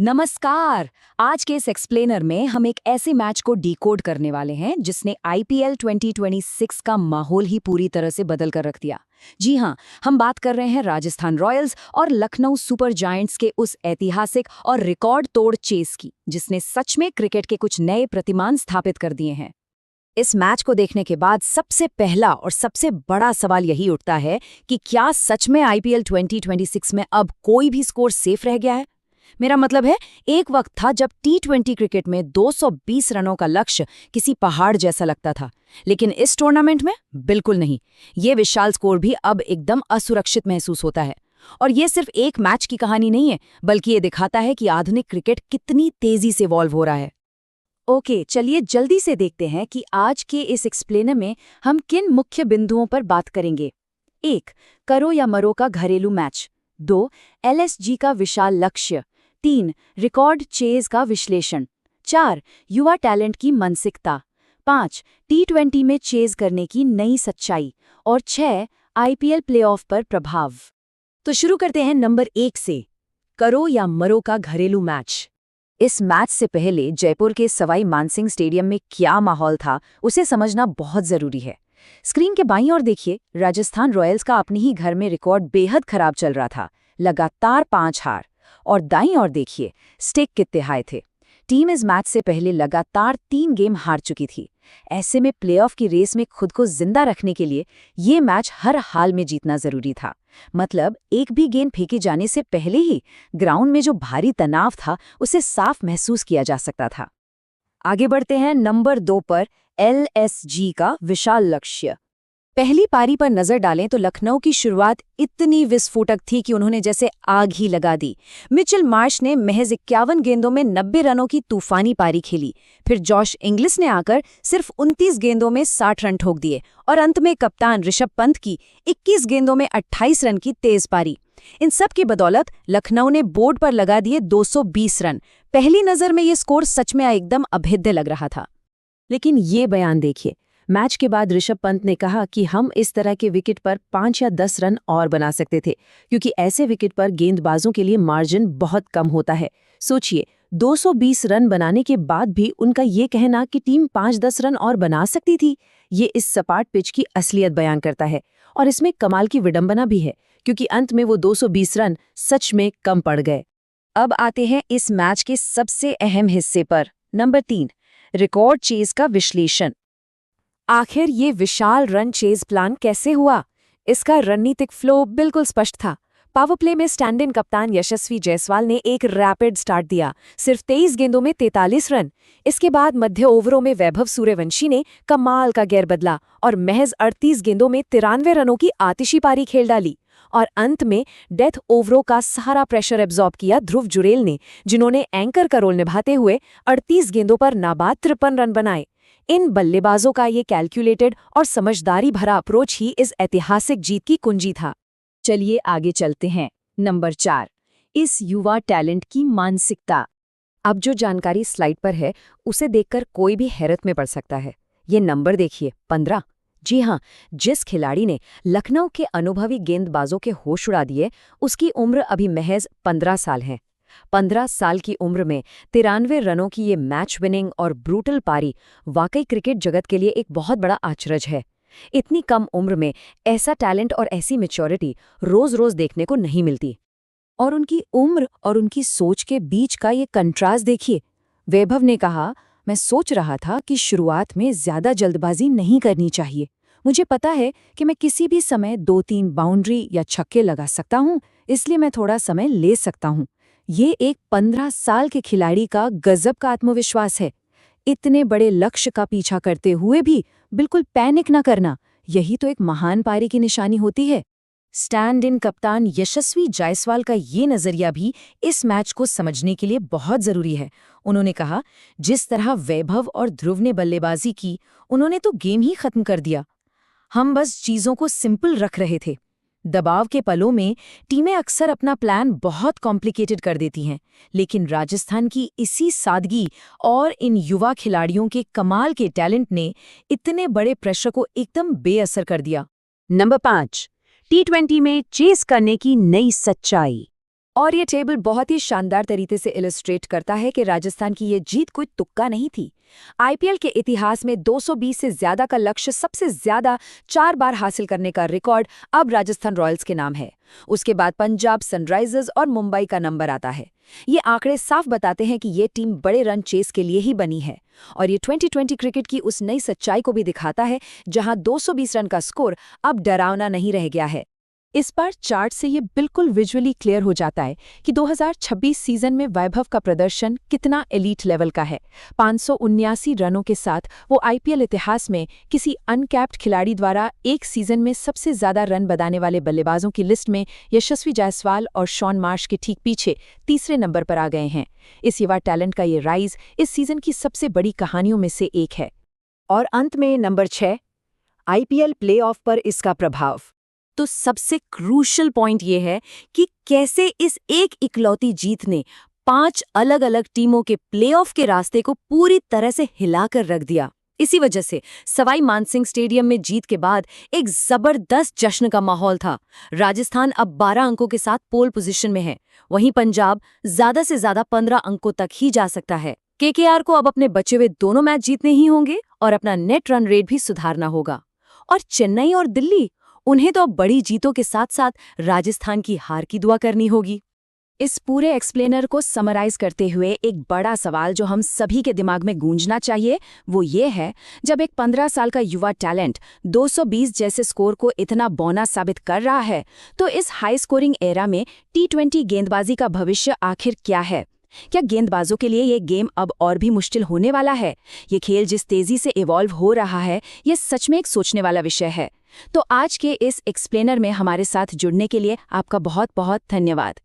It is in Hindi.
नमस्कार। आज के इस एक्सप्लेनर में हम एक ऐसे मैच को डिकोड करने वाले हैं जिसने आईपीएल 2026 का माहौल ही पूरी तरह से बदल कर रख दिया। जी हाँ, हम बात कर रहे हैं राजस्थान रॉयल्स और लखनऊ सुपर जायंट्स के उस ऐतिहासिक और रिकॉर्ड तोड़ चेस की, जिसने सच में क्रिकेट के कुछ नए प्रतिमान स्थापित कर दिए हैं। इस मैच को देखने के बाद सबसे पहला और सबसे बड़ा सवाल यही उठता है कि क्या सच में आईपीएल 2026 में अब कोई भी स्कोर सेफ रह गया है। मेरा मतलब है, एक वक्त था जब टी20 क्रिकेट में 220 रनों का लक्ष्य किसी पहाड़ जैसा लगता था, लेकिन इस टूर्नामेंट में बिल्कुल नहीं। ये विशाल स्कोर भी अब एकदम असुरक्षित महसूस होता है। और ये सिर्फ एक मैच की कहानी नहीं है, बल्कि ये दिखाता है कि आधुनिक क्रिकेट कितनी तेजी से इवॉल्व हो रहा है। ओके, चलिए जल्दी से देखते हैं कि आज के इस एक्सप्लेनर में हम किन मुख्य बिंदुओं पर बात करेंगे। 1. करो या मरो का घरेलू मैच। 2. एलएसजी का विशाल लक्ष्य। 3. रिकॉर्ड चेज का विश्लेषण। 4. युवा टैलेंट की मानसिकता। 5. टी20 में चेज करने की नई सच्चाई। और 6. आईपीएल प्लेऑफ पर प्रभाव। तो शुरू करते हैं नंबर 1 से, करो या मरो का घरेलू मैच। इस मैच से पहले जयपुर के सवाई मानसिंह स्टेडियम में क्या माहौल था, उसे समझना बहुत जरूरी है। स्क्रीन के बाईं ओर देखिए, राजस्थान रॉयल्स का अपने ही घर में रिकॉर्ड बेहद खराब चल रहा था, लगातार 5 हार। और दाईं ओर देखिए, स्टेक कितने हाई थे। टीम इस मैच से पहले लगातार 3 गेम हार चुकी थी। ऐसे में प्लेऑफ की रेस में खुद को जिंदा रखने के लिए ये मैच हर हाल में जीतना जरूरी था। मतलब एक भी गेंद फेंके जाने से पहले ही ग्राउंड में जो भारी तनाव था, उसे साफ महसूस किया जा सकता था। आगे बढ़ते हैं नंबर 2 पर, एलएसजी का विशाल लक्ष्य। पहली पारी पर नजर डालें तो लखनऊ की शुरुआत इतनी विस्फोटक थी कि उन्होंने जैसे आग ही लगा दी। मिचेल मार्श ने महज 51 गेंदों में 90 रनों की तूफानी पारी खेली। फिर जॉश इंग्लिस ने आकर सिर्फ 29 गेंदों में 60 रन ठोक दिए और अंत में कप्तान ऋषभ पंत की 21 गेंदों में 28 रन की तेज पारी। इन सब की बदौलत लखनऊ ने बोर्ड पर लगा दिए 220 रन। पहली नजर में ये स्कोर सच में एकदम अभेद्य लग रहा था। लेकिन ये बयान देखिए, मैच के बाद ऋषभ पंत ने कहा कि हम इस तरह के विकेट पर 5 या 10 रन और बना सकते थे, क्योंकि ऐसे विकेट पर गेंदबाजों के लिए मार्जिन बहुत कम होता है। सोचिए, 220 रन बनाने के बाद भी उनका ये कहना कि टीम 5-10 रन और बना सकती थी, ये इस सपाट पिच की असलियत बयान करता है। और इसमें कमाल की विडंबना भी है, क्योंकि अंत में वो 220 रन सच में कम पड़ गए। अब आते हैं इस मैच के सबसे अहम हिस्से पर, नंबर 3, रिकॉर्ड चेज का विश्लेषण। आखिर ये विशाल रन चेज प्लान कैसे हुआ? इसका रणनीतिक फ्लो बिल्कुल स्पष्ट था। पावर प्ले में स्टैंड इन कप्तान यशस्वी जायसवाल ने एक रैपिड स्टार्ट दिया, सिर्फ 23 गेंदों में 43 रन। इसके बाद मध्य ओवरों में वैभव सूर्यवंशी ने कमाल का गेयर बदला और महज 38 गेंदों में 93 रनों की आतिशी पारी खेल डाली। और अंत में डेथ ओवरों का सारा प्रेशर एब्जॉर्ब किया ध्रुव जुरेल ने, जिन्होंने एंकर का रोल निभाते हुए 38 गेंदों पर नाबाद 53 रन बनाए। इन बल्लेबाजों का ये कैलकुलेटेड और समझदारी भरा अप्रोच ही इस ऐतिहासिक जीत की कुंजी था। चलिए आगे चलते हैं। नंबर 4, इस युवा टैलेंट की मानसिकता। अब जो जानकारी स्लाइड पर है, उसे देखकर कोई भी हैरत में पड़ सकता है। ये नंबर देखिए, 15। जी हाँ, जिस खिलाड़ी ने लखनऊ के अनुभवी गेंदबाजों के होश उड़ा दिए, उसकी उम्र अभी महज 15 साल है। 15 साल की उम्र में 93 रनों की ये मैच विनिंग और ब्रूटल पारी वाकई क्रिकेट जगत के लिए एक बहुत बड़ा आश्चर्य है। इतनी कम उम्र में ऐसा टैलेंट और ऐसी मैच्योरिटी रोज-रोज देखने को नहीं मिलती। और उनकी उम्र और उनकी सोच के बीच का ये कंट्रास्ट देखिए। वैभव ने कहा, मैं सोच रहा था कि शुरुआत में ज्यादा जल्दबाजी नहीं करनी चाहिए। मुझे पता है कि मैं किसी भी समय 2-3 बाउंड्री या छक्के लगा सकता हूँ, इसलिए मैं थोड़ा समय ले सकता हूँ। ये एक 15 साल के खिलाड़ी का गजब का आत्मविश्वास है। इतने बड़े लक्ष्य का पीछा करते हुए भी बिल्कुल पैनिक न करना, यही तो एक महान पारी की निशानी होती है। स्टैंड इन कप्तान यशस्वी जायसवाल का ये नजरिया भी इस मैच को समझने के लिए बहुत जरूरी है। उन्होंने कहा, जिस तरह वैभव और ध्रुव ने बल्लेबाजी की, उन्होंने तो गेम ही खत्म कर दिया। हम बस चीजों को सिंपल रख रहे थे। दबाव के पलों में टीमें अक्सर अपना प्लान बहुत कॉम्प्लिकेटेड कर देती हैं, लेकिन राजस्थान की इसी सादगी और इन युवा खिलाड़ियों के कमाल के टैलेंट ने इतने बड़े प्रेशर को एकदम बेअसर कर दिया। नंबर 5, टी20 में चेस करने की नई सच्चाई। और ये टेबल बहुत ही शानदार तरीके से इलस्ट्रेट करता है कि राजस्थान की ये जीत कोई तुक्का नहीं थी। आईपीएल के इतिहास में 220 से ज्यादा का लक्ष्य सबसे ज्यादा 4 बार हासिल करने का रिकॉर्ड अब राजस्थान रॉयल्स के नाम है। उसके बाद पंजाब सनराइजर्स और मुंबई का नंबर आता है। ये आंकड़े साफ बताते हैं कि ये टीम बड़े रन चेस के लिए ही बनी है और ये 2020 क्रिकेट की उस नई सच्चाई को भी दिखाता है जहां 220 रन का स्कोर अब डरावना नहीं रह गया है। इस बार चार्ट से ये बिल्कुल विजुअली क्लियर हो जाता है कि 2026 सीजन में वैभव का प्रदर्शन कितना एलीट लेवल का है। 579 रनों के साथ वो आईपीएल इतिहास में किसी अनकैप्ड खिलाड़ी द्वारा एक सीजन में सबसे ज्यादा रन बनाने वाले बल्लेबाजों की लिस्ट में यशस्वी जायसवाल और शॉन मार्श के ठीक पीछे तीसरे नंबर पर आ गए हैं। इस युवा टैलेंट का ये राइज इस सीजन की सबसे बड़ी कहानियों में से एक है। और अंत में नंबर 6, आईपीएल प्लेऑफ पर इसका प्रभाव। तो सबसे क्रूशल पॉइंट ये है कि कैसे इस एक इकलौती जीत ने 5 अलग-अलग टीमों के प्लेऑफ के रास्ते को पूरी तरह से हिलाकर रख दिया। इसी वजह से सवाई मानसिंह स्टेडियम में जीत के बाद एक जबरदस्त जश्न का माहौल था। राजस्थान अब 12 अंकों के साथ पोल पोजीशन में है, वहीं पंजाब ज्यादा से ज्यादा 15 अंकों तक ही जा सकता है। केकेआर को अब अपने बचे हुए दोनों मैच जीतने ही होंगे और अपना नेट रन रेट भी सुधारना होगा। और चेन्नई और दिल्ली, उन्हें तो अब बड़ी जीतों के साथ साथ राजस्थान की हार की दुआ करनी होगी। इस पूरे एक्सप्लेनर को समराइज करते हुए एक बड़ा सवाल जो हम सभी के दिमाग में गूंजना चाहिए वो ये है, जब एक 15 साल का युवा टैलेंट 220 जैसे स्कोर को इतना बौना साबित कर रहा है, तो इस हाई स्कोरिंग एरा में टी20 गेंदबाजी का भविष्य आखिर क्या है? क्या गेंदबाजों के लिए ये गेम अब और भी मुश्किल होने वाला है? ये खेल जिस तेजी से इवॉल्व हो रहा है, ये सच में एक सोचने वाला विषय है। तो आज के इस एक्सप्लेनर में हमारे साथ जुड़ने के लिए आपका बहुत बहुत धन्यवाद।